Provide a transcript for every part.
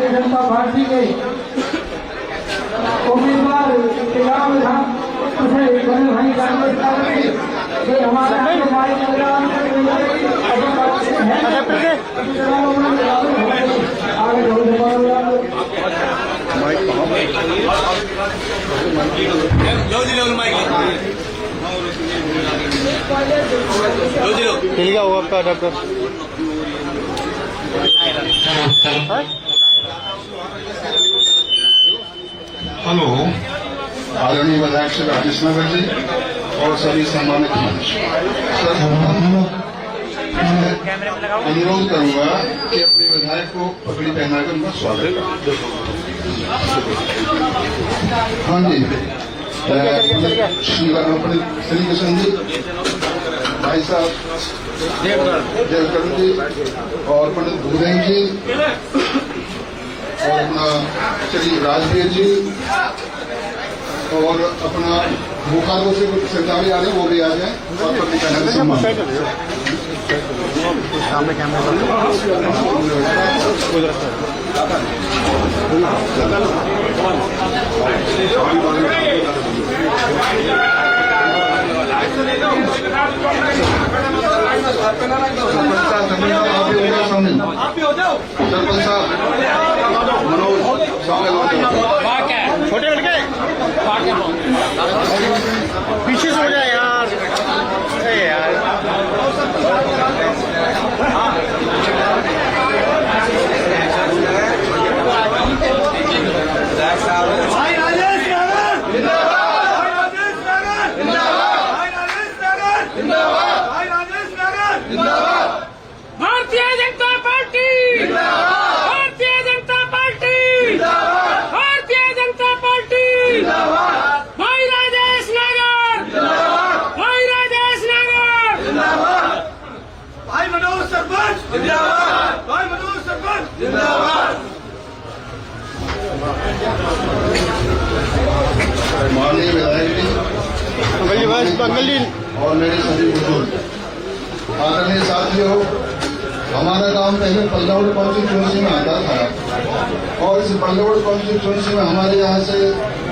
Bharatiya Janata party के उम्मीदवार चुनाव विधान भाई ये हमारा ठीक है वो आपका डॉक्टर हेलो आदरणीय विधायक श्री राजेश नगर जी और सभी सम्मानित सर, अनुरोध करूंगा कि अपने विधायक को पगड़ी पहनाकर उनका स्वागत करें। हाँ जी, श्री कृष्ण जी, भाई साहब जयकरण जी और पंडित भूदेव जी और अपना श्री राजवीर जी और अपना बोकारो से कुछ सरकारी आ रहे वो भी आ जाए और पगड़ी पहनाकर सम्मान सामने कैमरा सरपंच साहब मनोज छोटे लड़के पीछे से हो जाए यार। अरे यार भाई राजेश नगर जिंदाबाद, भाई राजेश नगर जिंदाबाद, भाई राजेश नगर जिंदाबाद, भाई राजेश नगर जिंदाबाद, भारतीय जनता पार्टी जिंदाबाद, भारतीय जनता पार्टी जिंदाबाद, भारतीय जनता पार्टी जिंदाबाद, भाई राजेश नगर जिंदाबाद, भाई राजेश नगर जिंदाबाद, भाई मनोज सरपंच जिंदाबाद, भाई मनोज सरपंच जिंदाबाद। माननीय विधायक जी और मेरे सभी बुजुर्ग आदरणीय साथियों, हमारा गांव पहले पल्लवड़ कॉन्स्टिट्यूंसी में आता था और इस पल्लवड़ कॉन्स्टिट्यूंसी में हमारे यहाँ से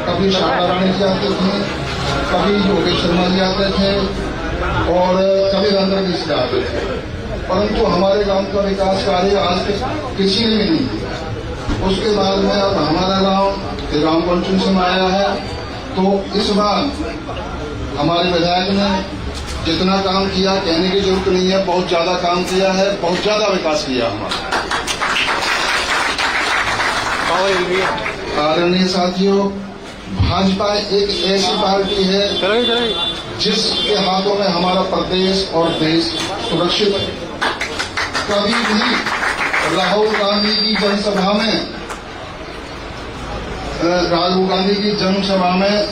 कभी शारदा रानी जी आते थे, कभी योगेश शर्मा जी आते थे और कभी रंजन जी आते थे, परंतु हमारे गांव का विकास कार्य आज तक किसी ने भी नहीं किया। उसके बाद में अब हमारा गांव ग्राम कॉन्स्टिट्यूंसी में आया है, तो इस बार हमारे विधायक ने जितना काम किया कहने की जरूरत नहीं है, बहुत ज्यादा काम किया है, बहुत ज्यादा विकास किया हमारा। आदरणीय साथियों, भाजपा एक ऐसी पार्टी है जिसके हाथों में हमारा प्रदेश और देश सुरक्षित है। कभी भी राहुल गांधी की जनसभा में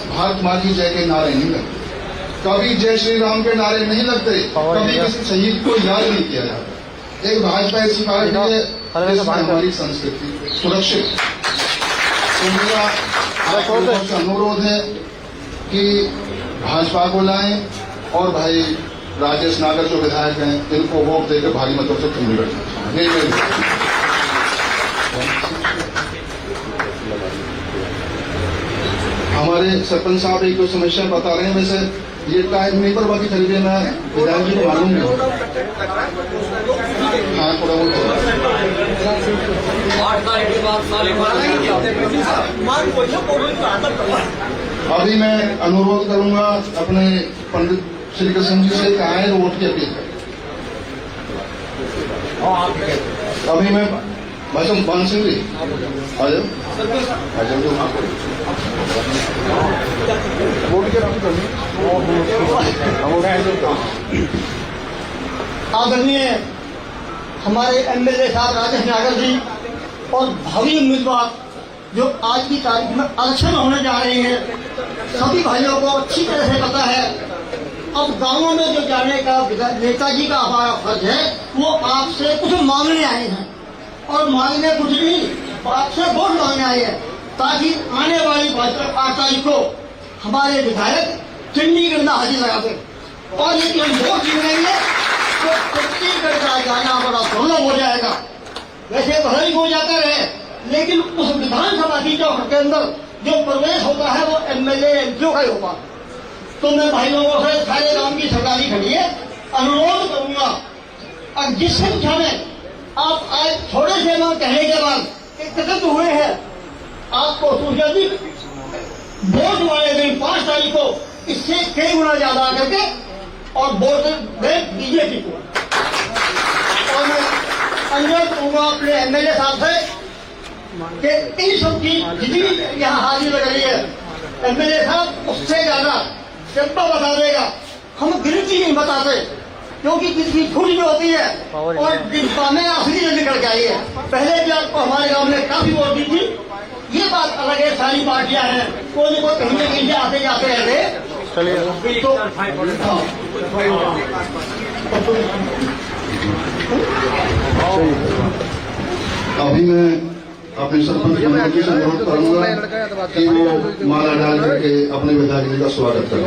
भारत माँ की जय के नारे नहीं लगते, कभी जय श्री राम के नारे नहीं लगते, कभी किसी शहीद को याद नहीं किया जाता। एक भाजपा ऐसी पार्टी है जिसमें हमारी संस्कृति सुरक्षित। तो मेरा आपसे अनुरोध है कि भाजपा को लाएं और भाई राजेश नागर जो विधायक हैं इनको वोट देकर भारी मतों से चुन बैठना। हमारे सरपंच साहब एक दो समस्या बता रहे हैं, वैसे ये टाइम नहीं पर बाकी खरीदे मैं विधायक जी को मालूम नहीं। हाँ थोड़ा बहुत अभी मैं अनुरोध करूंगा अपने पंडित श्री कृष्ण जी से आए तो वोट की अपील करें। अभी मैं भाई मान सिंह जी आ जाओ आदरणीय हमारे एमएलए साहब राजेश नागर जी और भावी उम्मीदवार जो आज की तारीख में इलेक्शन होने जा रहे हैं, सभी भाइयों को अच्छी तरह से पता है। अब गांवों में जो जाने का नेताजी का हमारा फर्ज है, वो आपसे कुछ मांगने आए हैं और मांगने कुछ नहीं, आपसे वोट मांगने आए हैं ताकि आने वाली 8 तारीख को हमारे विधायक चंडीगढ़ में हाजिर लगा दें और यदि हम वोट जीतेंगे तो चंडीगढ़ का जाना बड़ा दुर्लभ हो जाएगा। वैसे भले ही हो जाता रहे, लेकिन उस विधानसभा की चौक के अंदर जो प्रवेश होता है वो एमएलए एमपीओ का ही होगा। तो मैं भाई लोगों से सारे गांव की सरकारी खड़ी है, अनुरोध करूंगा और जिस संख्या में आप आज थोड़े से लोग कहने के बाद एकत्रित हुए हैं, आपको सूचना वोट वाले दिन 5 तारीख को इससे कई गुना ज्यादा आकर के और वोट दें बीजेपी को। और मैं अनुरोध करूंगा अपने एमएलए साहब से कि इन सब की जितनी यहाँ हाजिरी लग रही है, एमएलए साहब उससे ज्यादा जनता बता देगा। हम गिनती नहीं बताते क्योंकि गिनती छूट भी होती है और डिब्बा में असली निकल के आई है। पहले भी आपको हमारे गांव में काफी वोट दी थी, ये बात अलग है, सारी पार्टियां हैं, कोई को कहीं न कहीं आते जाते रहते। तो अभी मैं अपने सरपंच कमेटी से अनुरोध करूंगा कि वो माला डाल करके अपने विधायक जी का स्वागत करें।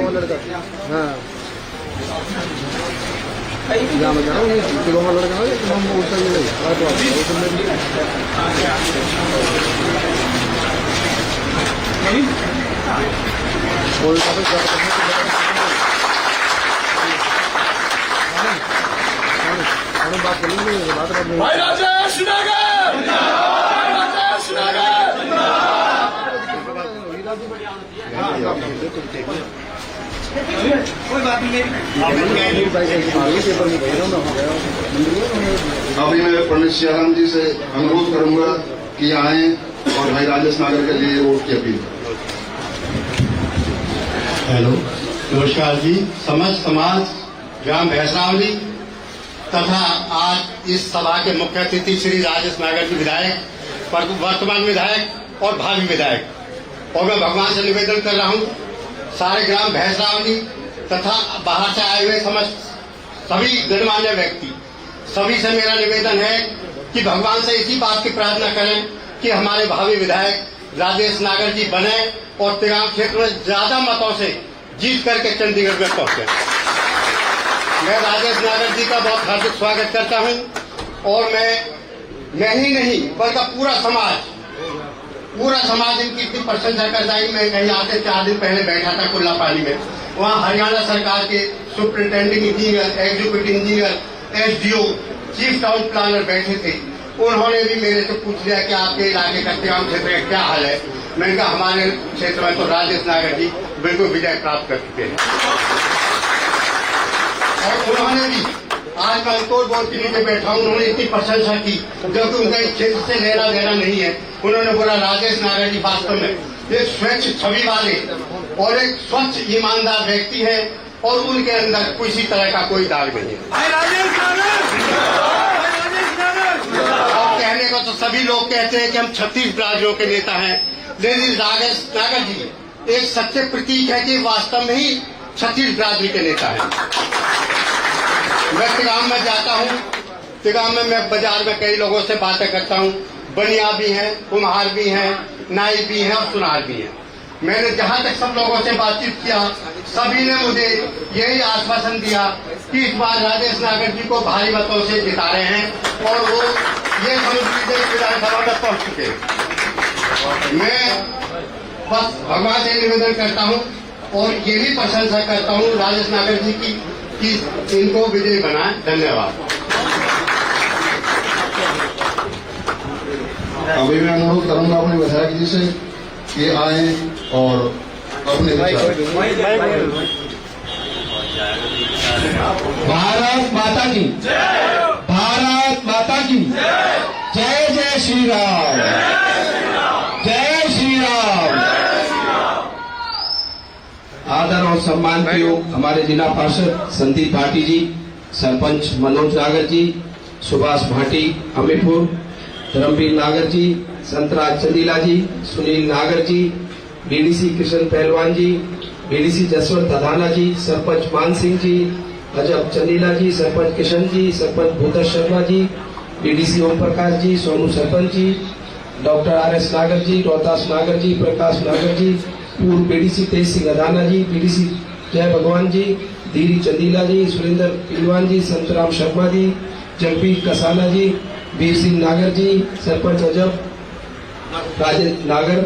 भाई राजेश नगर, भाई राजेश नगर। अभी मैं पंडित सियाराम जी से अनुरोध करूंगा कि आए और भाई राजेश नागर के लिए वोट की अपील। हेलो, नमस्कार जी। समस्त समाज ग्राम भैंसरावली तथा आज इस सभा के मुख्य अतिथि श्री राजेश नागर जी विधायक, वर्तमान विधायक और भावी विधायक, और मैं भगवान से निवेदन कर रहा हूं, सारे ग्राम भैंसरावली तथा बाहर से आए हुए समस्त सभी गणमान्य व्यक्ति, सभी से मेरा निवेदन है कि भगवान से इसी बात की प्रार्थना करें कि हमारे भावी विधायक राजेश नागर जी बने और तिगाम क्षेत्र में ज्यादा मतों से जीत करके चंडीगढ़ में पहुंचे। मैं राजेश नागर जी का बहुत हार्दिक स्वागत करता हूं और मैं ही नहीं बल्कि पूरा समाज इनकी इतनी प्रशंसा करता है। मैं कहीं आते 4 दिन पहले बैठा था कुल्लापाली में, वहाँ हरियाणा सरकार के superintending engineer, executive engineer, SDO, chief town planner बैठे थे। उन्होंने भी मेरे से पूछ लिया कि आपके इलाके का तिगाम क्षेत्र का क्या हाल है। मैंने कहा हमारे क्षेत्र में तो राजेश नागर जी बिल्कुल विजय प्राप्त कर चुके हैं। और उन्होंने भी आज मैं अंकोर बोर्ड के नीचे बैठा हूं, उन्होंने इतनी प्रशंसा की जो कि उनका इस क्षेत्र से लेना देना नहीं है। उन्होंने बोला राजेश नागर जी वास्तव में एक स्वच्छ छवि वाले और एक स्वच्छ ईमानदार व्यक्ति है और उनके अंदर किसी तरह का कोई दाग नहीं है। और कहने को तो सभी लोग कहते हैं कि हम 36 राज्यों के नेता हैं, लेकिन राजेश नागर जी एक सच्चे प्रतीक है कि वास्तव में ही 36 बिरादरी के नेता हैं। मैं तिगाम में जाता हूँ, तिगाम में मैं बाजार में कई लोगों से बातें करता हूँ, बनिया भी हैं, कुम्हार भी हैं, नाई भी हैं और सुनार भी हैं। मैंने जहाँ तक सब लोगों से बातचीत किया, सभी ने मुझे यही आश्वासन दिया कि इस बार राजेश नागर जी को भारी मतों से जिता रहे हैं और वो ये समझ लीजिए विधानसभा में पहुंच चुके हैं। मैं बस भगवान से निवेदन करता हूँ और ये भी प्रशंसा करता हूँ राजेश नागर जी की कि इनको विजयी बनाए। धन्यवाद। अभी मैं अनुरोध करूंगा अपने विधायक जी से कि आए और अपने विचार। भारत माता की भारत माता की जय जय श्री राम, जय श्री राम। आदर और सम्मान के योग हमारे जिला पार्षद संदीप भाटी जी, सरपंच मनोज नागर जी, सुभाष भाटी अमीरपुर, धर्मवीर नागर जी, संतराज चंदीला जी, सुनील नागर जी, बीडीसी कृष्ण पहलवान जी, बीडीसी जसवंत अधाना जी, सरपंच मान सिंह जी, अजब चंदीला जी, sarpanch Kishan ji, sarpanch Bhuntar Sharma ji, BDC Om Prakash ji, Sonu sarpanch ji, doctor R S. नागर जी, रोहतास नागर जी, प्रकाश नागर जी, पूर्व बीडीसी तेज सिंह अधाना जी, बीडीसी जय भगवान जी, धीरी चंदीला जी, सुरेंद्र पिलवान जी, संतराम शर्मा जी, जगबीर कसाना जी, वीर सिंह नागर जी, सरपंच अजब राजेंद्र नागर,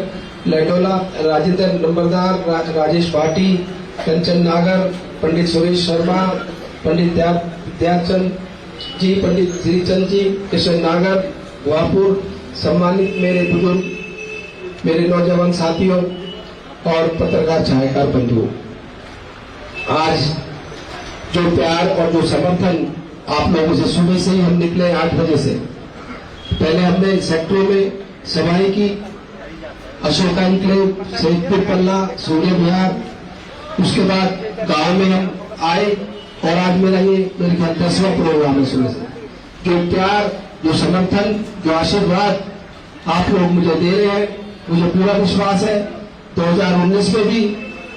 लैडोला राजेंद्र नंबरदार, राजेश भाटी, कंचन नागर, पंडित सुरेश शर्मा, पंडित दयाचंद जी, पंडित श्रीचंद जी, किशन नागर, वापुर, सम्मानित मेरे बुजुर्ग, मेरे नौजवान साथियों और पत्रकार छायाकार बंधुओं, आज जो प्यार और जो समर्थन आप लोगों से सुबह से ही हम निकले 8 बजे से, पहले हमने सेक्टरों में सभाएं की, अशोका एन्क्लेव, सैदपुर पल्ला, सूर्य विहार, उसके बाद गांव में हम आए और आज मेरा ये मेरे ख्याल 10वां प्रोग्राम है सुबह से। जो प्यार, जो समर्थन, जो आशीर्वाद आप लोग मुझे दे रहे हैं, मुझे पूरा विश्वास है 2019 में भी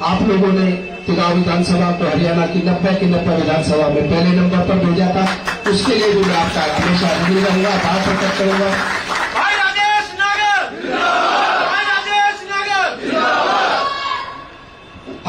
आप लोगों ने तिगांव विधानसभा को हरियाणा की 90 विधानसभा में पहले नंबर पर भेजा था। उसके लिए भी मैं आपका हमेशा ऋणी रहूंगा, आभार प्रकट करूंगा। भाई राजेश नागर जिंदाबाद, भाई राजेश नागर जिंदाबाद।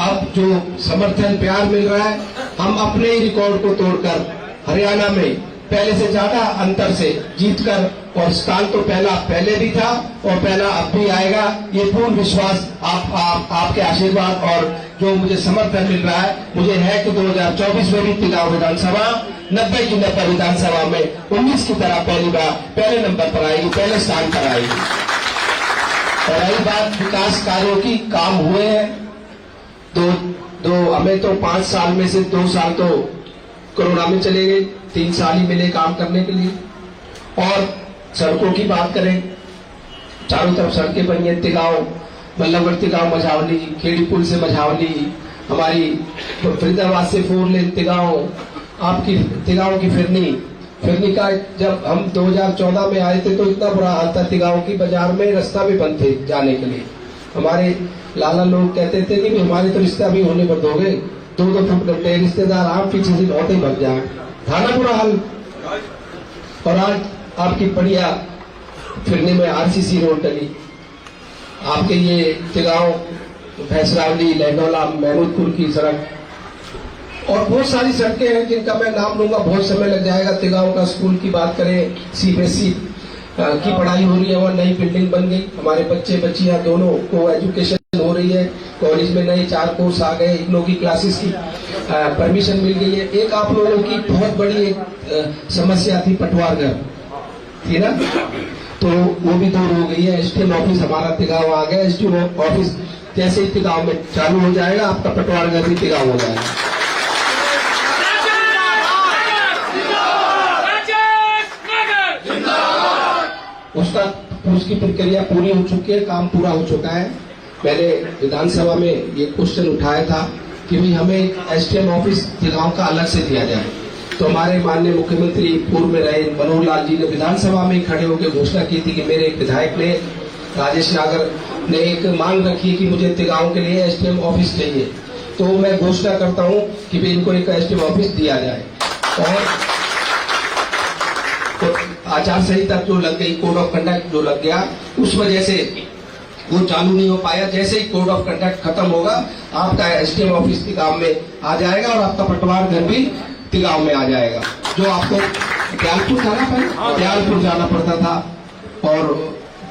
अब जो समर्थन प्यार मिल रहा है, हम अपने ही रिकॉर्ड को तोड़कर हरियाणा में पहले से ज्यादा अंतर से जीतकर, और स्थान तो पहले भी था और पहला अब भी आएगा, ये पूर्ण विश्वास आपके आशीर्वाद और जो मुझे समर्थन मिल रहा है, मुझे है कि 2024 में भी तिगांव विधानसभा 90 की 90 विधानसभा में 19 की तरह पहली बार पहले नंबर पर आएगी, पहले स्थान पर आएगी। और रही बात विकास कार्यों की, काम हुए हैं दो हमें तो 5 साल में से 2 साल तो कोरोना में चले गए, 3 साल ही मिले काम करने के लिए। और सड़कों की बात करें, चारों तरफ सड़कें बनी है, तिगांव बल्लभगढ़ तिगांव मझावली, खेड़ी पुल से मझावली, हमारी फरीदाबाद से 4 लेन तिगांव, आपकी तिगांव की फिरनी का जब हम 2014 में आए थे तो इतना बुरा हाल था तिगांव की, बाजार में रास्ता भी बंद थे जाने के लिए। हमारे लाला लोग कहते थे कि हमारे तो रिश्ता भी होने पर दोगे, 2-2 फुट घंटे रिश्तेदार आप पीछे से बहुत ही भग जाए, था ना बुरा हाल। और आज आपकी बढ़िया फिरने में आरसीसी रोड डली, आपके ये तिगांव, भैंसरावली, लैंडोला, महमूदपुर की सड़क और बहुत सारी सड़कें हैं जिनका मैं नाम लूंगा, बहुत समय लग जाएगा। तिगांव का स्कूल की बात करें, सीबीएसई की पढ़ाई हो रही है, वहाँ नई बिल्डिंग बन गई, हमारे बच्चे बच्चियां दोनों को एजुकेशन हो रही है, कॉलेज में नए 4 कोर्स आ गए, इग्नू की क्लासेस की परमिशन मिल गई है। एक आप लोगों की बहुत बड़ी एक समस्या थी, पटवारघर थी ना, तो वो भी दूर हो गई है। एसडीएम ऑफिस हमारा तिगांव आ गया, एसडीएम ऑफिस जैसे ही तिगांव में चालू हो जाएगा, आपका पटवारघर भी तिगांव हो जाएगा। उसकी प्रक्रिया पूरी हो चुकी है, काम पूरा हो चुका है। मैंने विधानसभा में ये क्वेश्चन उठाया था कि भाई हमें एसडीएम ऑफिस तिगांव का अलग से दिया जाए, तो हमारे माननीय मुख्यमंत्री पूर्व में रहे मनोहर लाल जी ने विधानसभा में खड़े होकर घोषणा की थी कि मेरे एक विधायक ने, राजेश नागर ने एक मांग रखी कि मुझे तिगांव के लिए एसडीएम ऑफिस चाहिए, तो मैं घोषणा करता हूं कि भाई इनको एक एसडीएम ऑफिस दिया जाए। और तो आचार संहिता जो लग गई, कोड ऑफ कंडक्ट जो लग गया, उस वजह से वो चालू नहीं हो पाया। जैसे ही कोड ऑफ कंडक्ट खत्म होगा, आपका एसडीएम ऑफिस तिगांव में आ जाएगा और आपका पटवार घर भी तिगांव में आ जाएगा। जो आपको दयालपुर था ना, पहले दयालपुर जाना पड़ता था और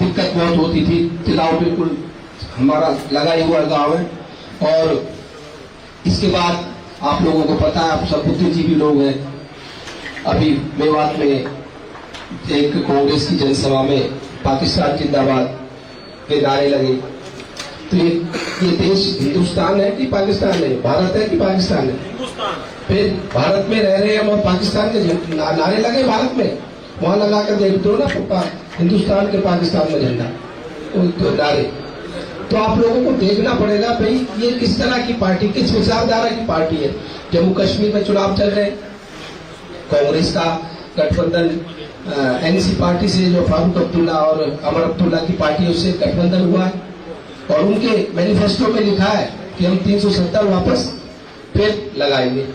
दिक्कत बहुत होती थी। तिगांव बिल्कुल हमारा लगा ही हुआ गाँव है। और इसके बाद आप लोगों को पता है, आप सब बुद्धिजीवी लोग हैं, अभी मेवात में एक कांग्रेस की जनसभा में पाकिस्तान जिंदाबाद के नारे लगे। तो ये देश हिंदुस्तान है कि पाकिस्तान है, भारत है कि पाकिस्तान है? फिर भारत में रह रहे हैं हम और पाकिस्तान के नारे लगे भारत में, वहां लगा कर देख दो ना हिंदुस्तान के पाकिस्तान में झंडा तो नारे। तो आप लोगों को देखना पड़ेगा भाई ये किस तरह की पार्टी, किस विचारधारा की पार्टी है। जम्मू कश्मीर में चुनाव चल रहे, कांग्रेस का गठबंधन एनसी पार्टी से जो फारूक अब्दुल्ला और अमर अब्दुल्ला की पार्टी है उससे गठबंधन हुआ है और उनके मैनिफेस्टो में लिखा है कि हम 370 वापस फिर लगाएंगे।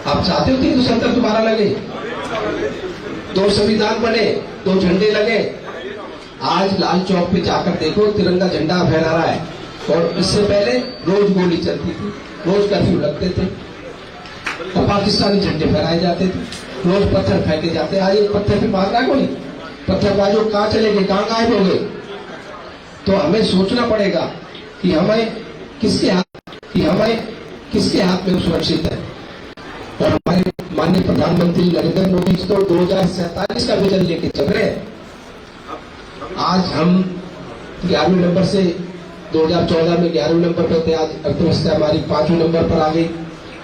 आप चाहते हो 370 दोबारा लगे? 2 संविधान बने, 2 झंडे लगे। आज लाल चौक पे जाकर देखो, तिरंगा झंडा फहरा रहा है। और इससे पहले रोज गोली चलती थी, रोज कर्फ्यू लगते थे और पाकिस्तानी झंडे फहराए जाते थे, रोज पत्थर फेंके जाते। आज एक पत्थर भी मार रहा है कोई? पत्थरबाजों कहाँ चले गए, कहाँ गायब हो गए? तो हमें सोचना पड़ेगा कि हमें किसके हाथ में सुरक्षित है। और हमारे माननीय प्रधानमंत्री नरेंद्र मोदी जी तो 2047 का विजन लेके चल रहे हैं। आज हम 11वें नंबर से 2014 में 11वें नंबर पर थे, आज अर्थव्यवस्था हमारी 5वें नंबर पर आ गई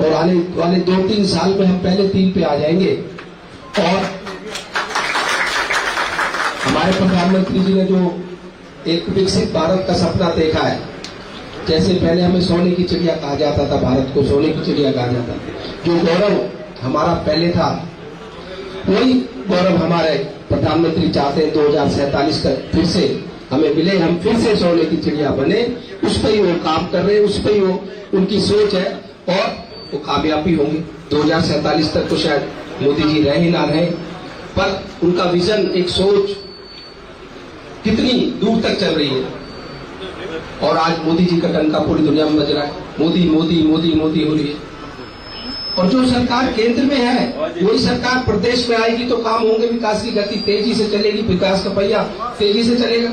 और आने वाले 2-3 साल में हम पहले 3 पे आ जाएंगे। और हमारे प्रधानमंत्री जी ने जो एक विकसित भारत का सपना देखा है, जैसे पहले हमें सोने की चिड़िया कहा जाता था, भारत को सोने की चिड़िया कहा जाता था, जो गौरव हमारा पहले था वही गौरव हमारे प्रधानमंत्री चाहते हैं 2047 का फिर से हमें मिले, हम फिर से सोने की चिड़िया बने। उस पर ही वो काम कर रहे हैं, उस पर ही वो उनकी सोच है और वो कामयाबी होंगे। 2047 तक तो शायद मोदी जी रहे ही ना रहे, पर उनका विजन, एक सोच कितनी दूर तक चल रही है। और आज मोदी जी का डंका पूरी दुनिया में बज रहा है, मोदी मोदी मोदी मोदी हो रही है। और जो सरकार केंद्र में है वही सरकार प्रदेश में आएगी तो काम होंगे, विकास की गति तेजी से चलेगी, विकास का पहिया तेजी से चलेगा।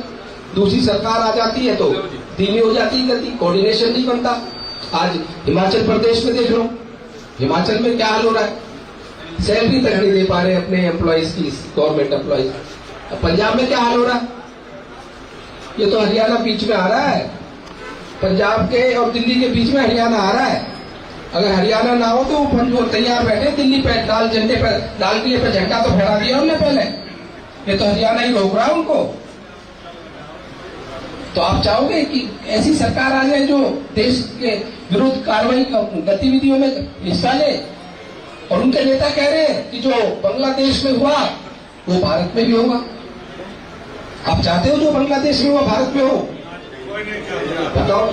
दूसरी सरकार आ जाती है तो धीमी हो जाती है गति, कोऑर्डिनेशन नहीं बनता। आज हिमाचल प्रदेश में देख लो, हिमाचल में क्या हाल हो रहा है, सैलरी तक नहीं दे पा रहे अपने एम्प्लॉइज की, गवर्नमेंट एम्प्लॉइज। पंजाब में क्या हाल हो रहा है, ये तो हरियाणा बीच में आ रहा है, पंजाब के और दिल्ली के बीच में हरियाणा आ रहा है। अगर हरियाणा ना हो तो वो तैयार बैठे दिल्ली पे लाल झंडे पर, लाल किले पर झंडा तो फहरा दिया उन्होंने पहले, ये तो हरियाणा ही रोक रहा है उनको। तो आप चाहोगे कि ऐसी सरकार आ जाए जो देश के विरुद्ध कार्रवाई गतिविधियों में हिस्सा ले? और उनके नेता कह रहे हैं कि जो बांग्लादेश में हुआ वो भारत में भी होगा। आप चाहते हो जो बांग्लादेश में हुआ भारत में हो? बताओ।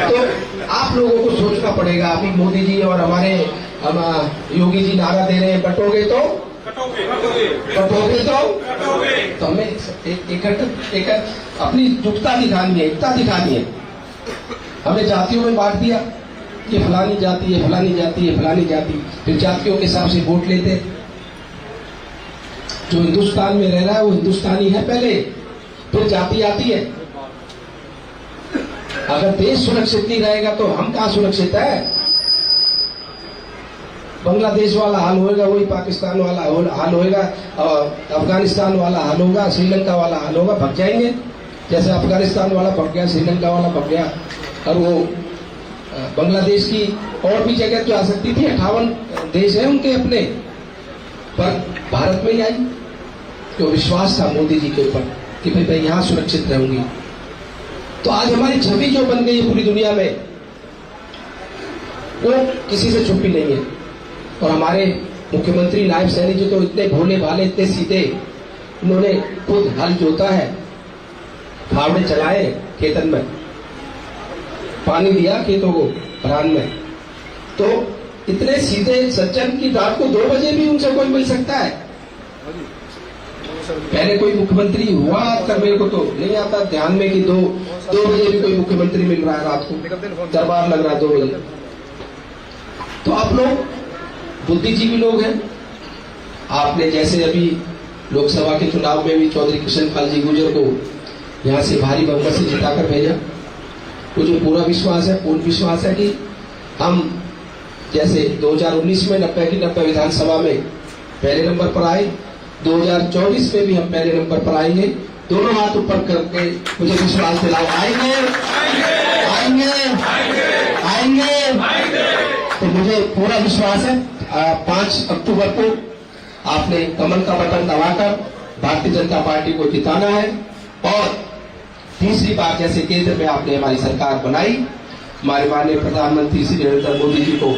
तो आप लोगों को सोचना पड़ेगा। अभी मोदी जी और हमारे योगी जी नारा दे रहे हैं, बटोगे तो हमें एक अपनी जुटता दिखानी है, एकता दिखानी है। हमें जातियों में बांट दिया, ये फलानी जाति है, फलानी जाति है, फलानी जाति, फिर जातियों के हिसाब से वोट लेते। जो हिंदुस्तान में रह रहा है वो हिंदुस्तानी है पहले, फिर जाति आती है। अगर देश सुरक्षित नहीं रहेगा तो हम कहाँ सुरक्षित है? बांग्लादेश वाला हाल होएगा वही पाकिस्तान वाला हाल होएगा, अफगानिस्तान वाला हाल होगा, श्रीलंका वाला हाल होगा, भग जाएंगे। जैसे अफगानिस्तान वाला भग गया, श्रीलंका वाला भग गया, और वो बांग्लादेश की और भी जगह जो आ सकती थी, 58 देश है उनके अपने, पर भारत में ही आई। तो विश्वास था मोदी जी के ऊपर कि भाई मैं यहाँ सुरक्षित रहूंगी। तो आज हमारी छवि जो बन गई है पूरी दुनिया में, वो किसी से छुपी नहीं है। और हमारे मुख्यमंत्री नायब सैनी जी तो इतने भोले भाले, इतने सीधे, उन्होंने खुद हल जोता है, फावड़े चलाए खेतन में, पानी दिया खेतों को भरान में। तो इतने सीधे सज्जन की रात को 2 बजे भी उनसे कोई मिल सकता है। पहले कोई मुख्यमंत्री हुआ कर मेरे को तो नहीं आता ध्यान में कि 2 बजे भी कोई मुख्यमंत्री मिल रहा है, रात को दरबार लग रहा है 2 बजे। तो आप लोग बुद्धिजीवी लोग हैं। आपने जैसे अभी लोकसभा के चुनाव में भी चौधरी कृष्णपाल जी गुर्जर को यहाँ से भारी बहुमत से जिताकर भेजा, मुझे पूरा विश्वास है, पूर्ण विश्वास है कि हम जैसे 2019 में 90 की 90 विधानसभा में पहले नंबर पर आए, 2024 में भी हम पहले नंबर पर आएंगे। दोनों हाथ ऊपर करके मुझे विश्वास दिलाओ, आएंगे आएंगे आएंगे। तो मुझे पूरा विश्वास है 5 अक्टूबर को आपने कमल का बटन दबाकर भारतीय जनता पार्टी को जिताना है। और तीसरी बार जैसे केंद्र में आपने हमारी सरकार बनाई, हमारे माननीय प्रधानमंत्री श्री नरेंद्र मोदी जी को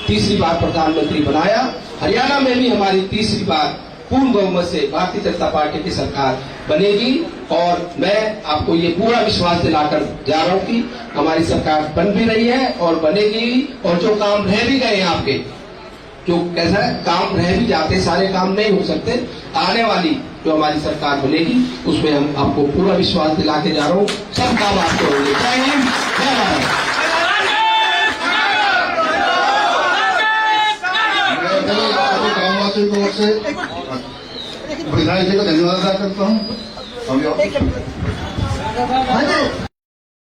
तीसरी बार प्रधानमंत्री बनाया, हरियाणा में भी हमारी तीसरी बार पूर्ण बहुमत से भारतीय जनता पार्टी की सरकार बनेगी। और मैं आपको ये पूरा विश्वास दिलाकर जा रहा हूं कि हमारी सरकार बन भी रही है और बनेगी। और जो काम रह भी गए हैं आपके, जो कैसा है, काम रह भी जाते, सारे काम नहीं हो सकते, आने वाली जो हमारी सरकार बनेगी उसमें हम आपको पूरा विश्वास दिला के जा रहा हूँ, सब काम आपके होंगे। जय हिंद, जय भारत। ग्रामवासियों की ओर से विधायक जी को धन्यवाद अदा करता हूँ। समझो हाँ जी